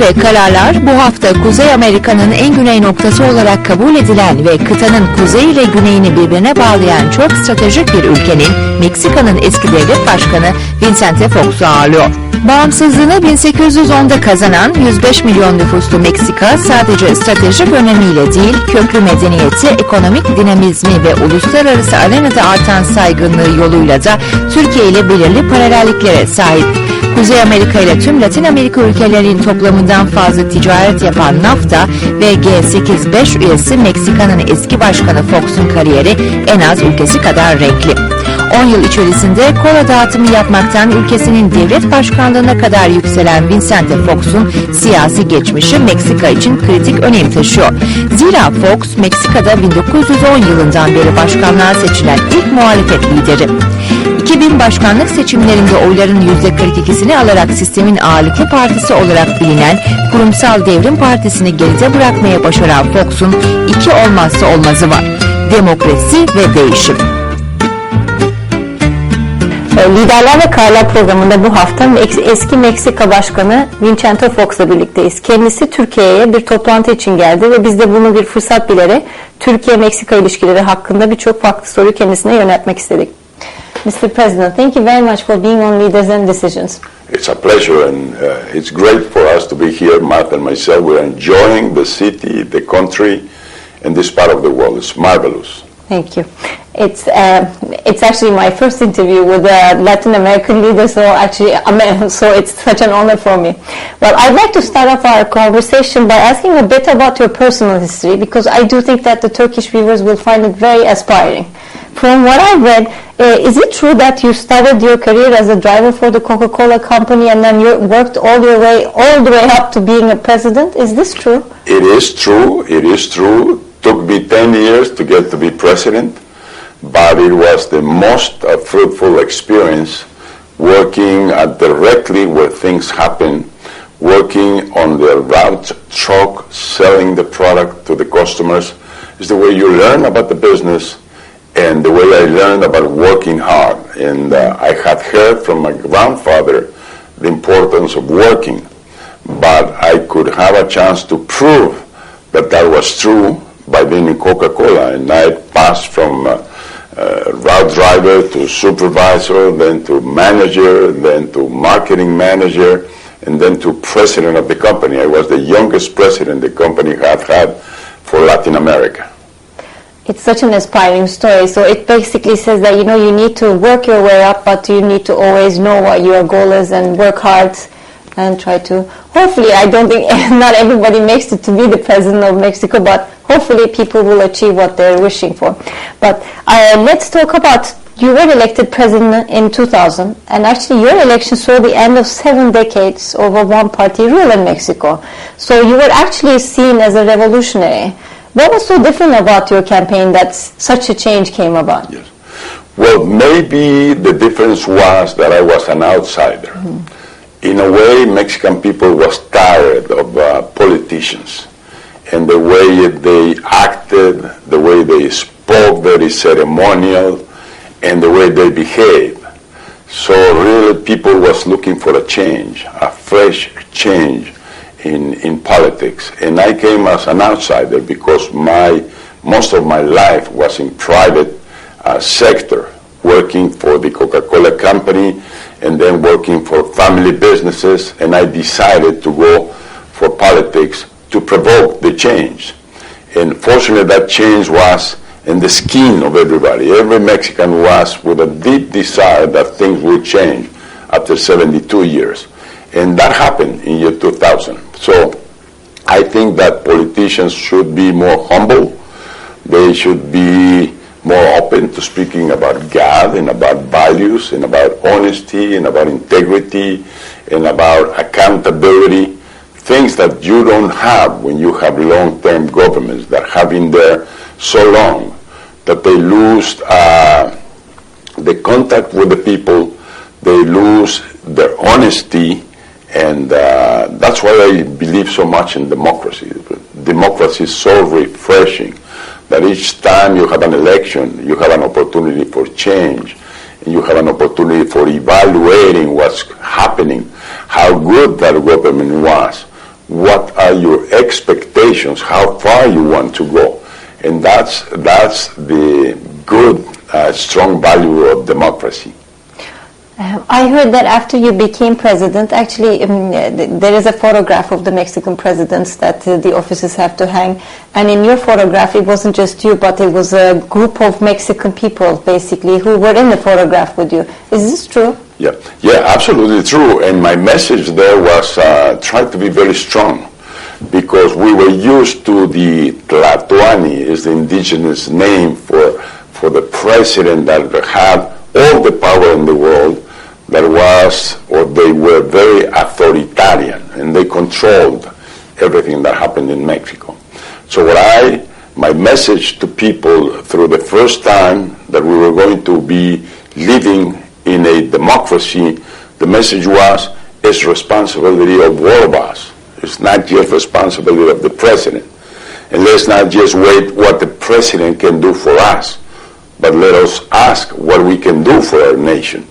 Dereliler ve Kararlar bu hafta Kuzey Amerika'nın en güney noktası olarak kabul edilen ve kıtanın kuzey ile güneyini birbirine bağlayan çok stratejik bir ülkenin Meksika'nın eski devlet başkanı Vicente Fox'u ağırlıyor. Bağımsızlığını 1810'da kazanan 105 milyon nüfuslu Meksika sadece stratejik önemiyle değil, köklü medeniyeti, ekonomik dinamizmi ve uluslararası arenada artan saygınlığı yoluyla da Türkiye ile belirli paralelliklere sahip. Kuzey Amerika ile tüm Latin Amerika ülkelerinin toplamından fazla ticaret yapan NAFTA ve G8 5 üyesi Meksika'nın eski başkanı Fox'un kariyeri en az ülkesi kadar renkli. 10 yıl içerisinde kola dağıtımı yapmaktan ülkesinin devlet başkanlığına kadar yükselen Vicente Fox'un siyasi geçmişi Meksika için kritik önem taşıyor. Zira Fox, Meksika'da 1910 yılından beri başkanlığa seçilen ilk muhalefet lideri. 2000 başkanlık seçimlerinde oyların %42'sini alarak sistemin ağırlıklı partisi olarak bilinen Kurumsal Devrim Partisi'ni geride bırakmaya başaran Fox'un iki olmazsa olmazı var: demokrasi ve değişim. Liderler ve Kararlar programında bu hafta eski Meksika Başkanı Vicente Fox'la birlikteyiz. Kendisi Türkiye'ye bir toplantı için geldi ve biz de bunu bir fırsat bilerek Türkiye-Meksika ilişkileri hakkında birçok farklı soruyu kendisine yöneltmek istedik. Mr. President, thank you very much for being on Leaders and Decisions. It's a pleasure, and it's great for us to be here. Martha and myself, we're enjoying the city, the country, and this part of the world. It's marvelous. Thank you. It's actually my first interview with a Latin American leader, so it's such an honor for me. Well, I'd like to start off our conversation by asking a bit about your personal history, because I do think that the Turkish viewers will find it very aspiring. From what I've read, is it true that you started your career as a driver for the Coca-Cola company and then you worked all the way up to being a president? Is this true? It is true. It is true. Took me 10 years to get to be president, but it was the most fruitful experience working directly where things happen, working on the route truck, selling the product to the customers. Is the way you learn about the business and the way I learned about working hard. And I had heard from my grandfather the importance of working, but I could have a chance to prove that that was true by being in Coca-Cola, and I passed from route driver to supervisor, then to manager, then to marketing manager, and then to president of the company. I was the youngest president the company had for Latin America. It's such an aspiring story. So it basically says that, you need to work your way up, but you need to always know what your goal is and work hard and try to, hopefully, I don't think not everybody makes it to be the president of Mexico, but hopefully people will achieve what they're wishing for. But let's talk about, you were elected president in 2000, and actually your election saw the end of 7 decades of a one-party rule in Mexico. So you were actually seen as a revolutionary. What was so different about your campaign that such a change came about? Yes. Well, maybe the difference was that I was an outsider. Mm-hmm. In a way, Mexican people was tired of politicians and the way they acted, the way they spoke, very ceremonial, and the way they behaved. So really people was looking for a change, a fresh change in politics. And I came as an outsider because most of my life was in private sector, working for the Coca-Cola company and then working for family businesses, and I decided to go for politics to provoke the change. And fortunately that change was in the skin of everybody. Every Mexican was with a deep desire that things would change after 72 years. And that happened in year 2000. So I think that politicians should be more humble. They should be more open to speaking about God and about values and about honesty and about integrity and about accountability, things that you don't have when you have long-term governments that have been there so long that they lose the contact with the people, they lose their honesty, and that's why I believe so much in democracy. Democracy is so refreshing that each time you have an election, you have an opportunity for change, and you have an opportunity for evaluating what's happening, how good that government was, what are your expectations, how far you want to go. And that's the good, strong value of democracy. I heard that after you became president, actually there is a photograph of the Mexican presidents that the officers have to hang, and in your photograph it wasn't just you, but it was a group of Mexican people basically who were in the photograph with you. Is this true? Yeah, absolutely true. And my message there was try to be very strong, because we were used to the Tlatoani, is the indigenous name for the president that had all the power in the world, that was, or they were very authoritarian, and they controlled everything that happened in Mexico. So my message to people through the first time that we were going to be living in a democracy, the message was, it's responsibility of all of us. It's not just responsibility of the president. And let's not just wait what the president can do for us, but let us ask what we can do for our nation.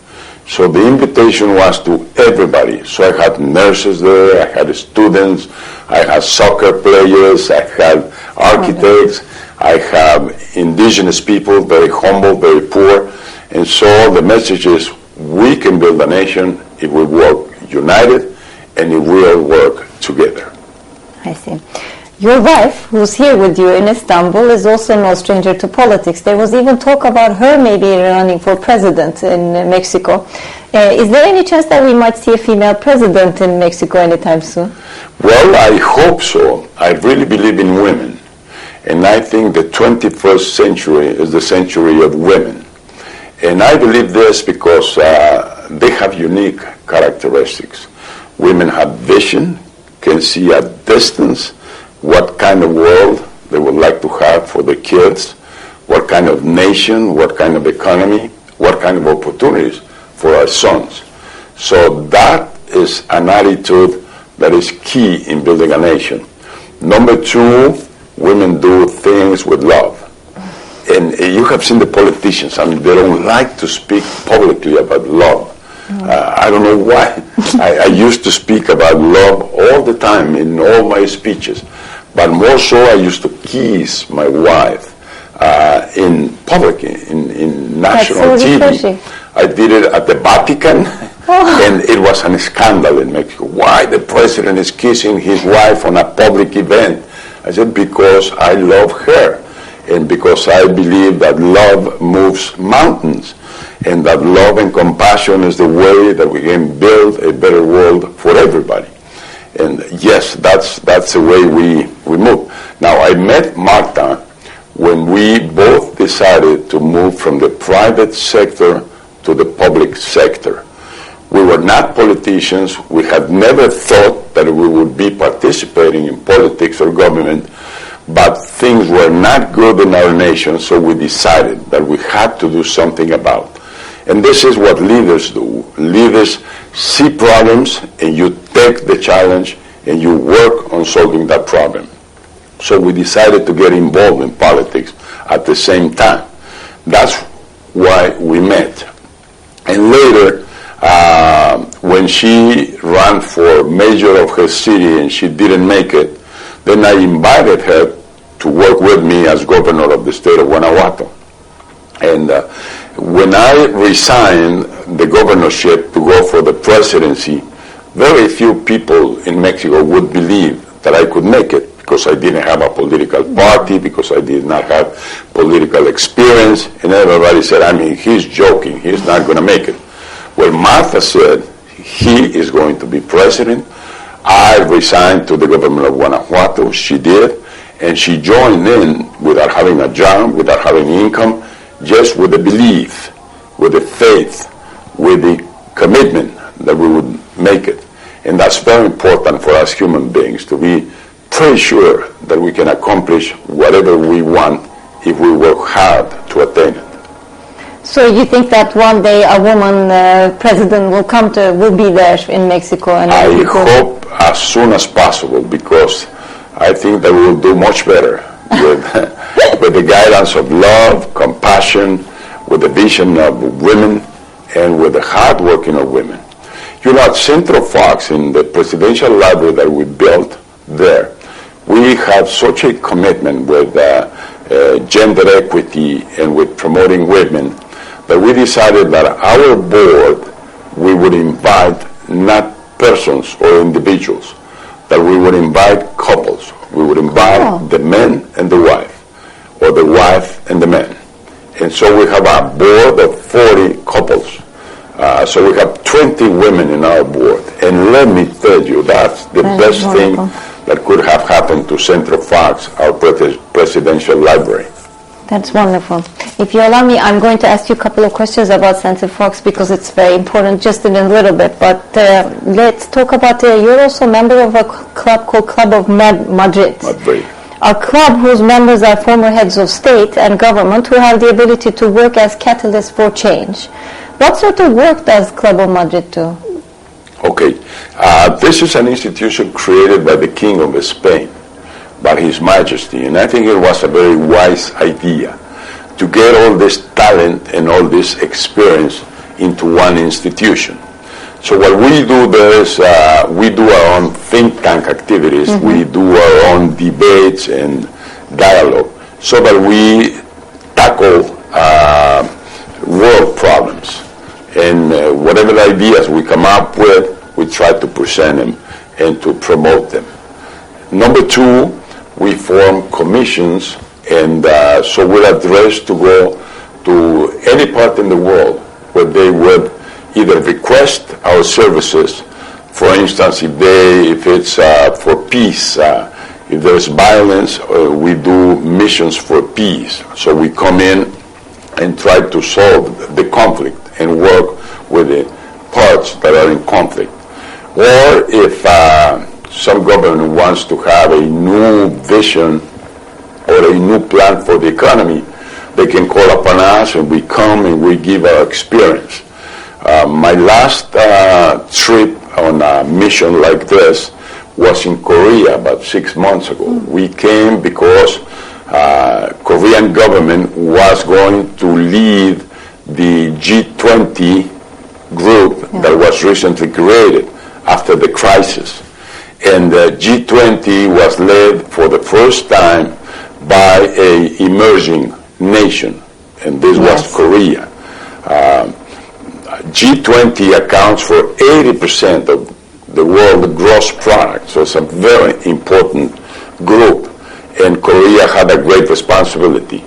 So the invitation was to everybody. So I had nurses there, I had students, I had soccer players, I had architects, I have indigenous people, very humble, very poor. And so the message is, we can build a nation if we work united and if we all work together. I see. Your wife, who's here with you in Istanbul, is also no stranger to politics. There was even talk about her maybe running for president in Mexico. Is there any chance that we might see a female president in Mexico anytime soon? Well, I hope so. I really believe in women. And I think the 21st century is the century of women. And I believe this because they have unique characteristics. Women have vision, can see at distance what kind of world they would like to have for the kids, what kind of nation, what kind of economy, what kind of opportunities for our sons. So that is an attitude that is key in building a nation. Number two, women do things with love. And you have seen the politicians, I mean, they don't like to speak publicly about love. I don't know why. I used to speak about love all the time in all my speeches. But more so, I used to kiss my wife in public, in national TV. Refreshing. I did it at the Vatican, and it was a scandal in Mexico. Why the president is kissing his wife on a public event? I said, because I love her, and because I believe that love moves mountains, and that love and compassion is the way that we can build a better world for everybody. And yes, that's the way we move. Now, I met Marta when we both decided to move from the private sector to the public sector. We were not politicians. We had never thought that we would be participating in politics or government, but things were not good in our nation, so we decided that we had to do something about it. And this is what leaders do. Leaders see problems, and you take the challenge, and you work on solving that problem. So we decided to get involved in politics at the same time. That's why we met. And later, when she ran for mayor of her city and she didn't make it, then I invited her to work with me as governor of the state of Guanajuato. And when I resigned the governorship to go for the presidency, very few people in Mexico would believe that I could make it, because I didn't have a political party, because I did not have political experience, and everybody said, I mean, he's joking, he's not going to make it. Well, Martha said, he is going to be president. I resigned to the government of Guanajuato. She did, and she joined in without having a job, without having income, just with the belief, with the faith, with the commitment that we would make it. And that's very important for us human beings, to be pretty sure that we can accomplish whatever we want if we work hard to attain it. So you think that one day a woman president will be there in Mexico? And I hope as soon as possible, because I think that we will do much better with the guidance of love, compassion, with the vision of women, and with the hard working of women. You know, at Vicente Fox, in the presidential library that we built, there. We have such a commitment with gender equity and with promoting women that we decided that our board, we would invite not persons or individuals, that we would invite couples. We would invite the men and the wife, or the wife and the man. And so we have a board of 40 couples. So we have 20 women in our board. And let me tell you, that's the best thing that could have happened to Vicente Fox, our presidential library. That's wonderful. If you allow me, I'm going to ask you a couple of questions about Vicente Fox because it's very important just in a little bit. But let's talk about, you're also a member of a club called Club of Madrid. A club whose members are former heads of state and government who have the ability to work as catalysts for change. What sort of work does Club of Madrid do? Okay. This is an institution created by the King of Spain, by His Majesty, and I think it was a very wise idea to get all this talent and all this experience into one institution. So what we do there is we do our own think tank activities, we do our own debates and dialogue, so that we tackle world problems. And whatever ideas we come up with, we try to present them and to promote them. Number two, we form commissions, and so we're addressed to go to any part in the world where they would either request our services. For instance, if it's for peace, if there's violence, we do missions for peace. So we come in and try to solve the conflict and work with the parts that are in conflict. Or if some government wants to have a new vision or a new plan for the economy, they can call upon us and we come and we give our experience. My last trip on a mission like this was in Korea about 6 months ago. We came because Korean government was going to lead the G20 group that was recently created after the crisis. And G20 was led for the first time by an emerging nation, and this was Korea. G20 accounts for 80% of the world gross product, so it's a very important group, and Korea had a great responsibility.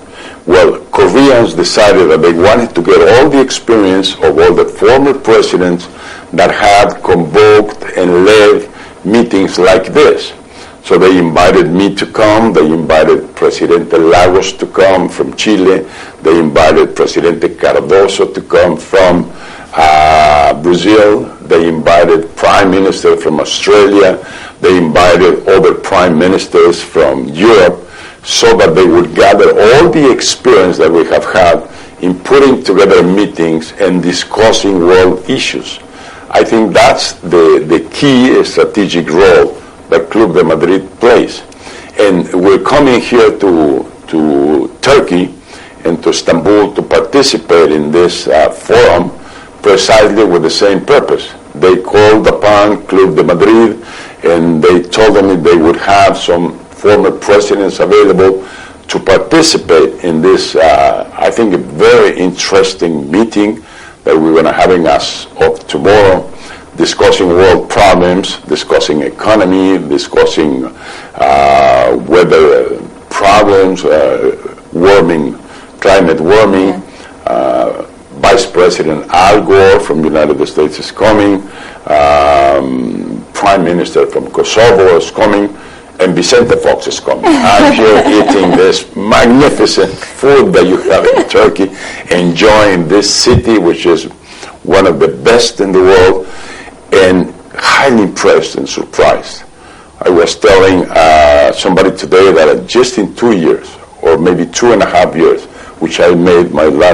Well, Koreans decided that they wanted to get all the experience of all the former presidents that had convoked and led meetings like this. So they invited me to come, they invited Presidente Lagos to come from Chile, they invited Presidente Cardoso to come from Brazil, they invited Prime Minister from Australia, they invited other Prime Ministers from Europe, so that they would gather all the experience that we have had in putting together meetings and discussing world issues. I think that's the key strategic role that Club de Madrid plays. And we're coming here to Turkey and to Istanbul to participate in this forum precisely with the same purpose. They called upon Club de Madrid and they told them they would have some former presidents available to participate in this, I think, a very interesting meeting that we're going to having us of tomorrow, discussing world problems, discussing economy, discussing weather problems, climate warming. Vice President Al Gore from the United States is coming. Prime Minister from Kosovo is coming. And Vicente Fox is coming. I'm here eating this magnificent food that you have in Turkey, enjoying this city, which is one of the best in the world, and highly impressed and surprised. I was telling somebody today that just in 2 years, or maybe 2.5 years, which I made my last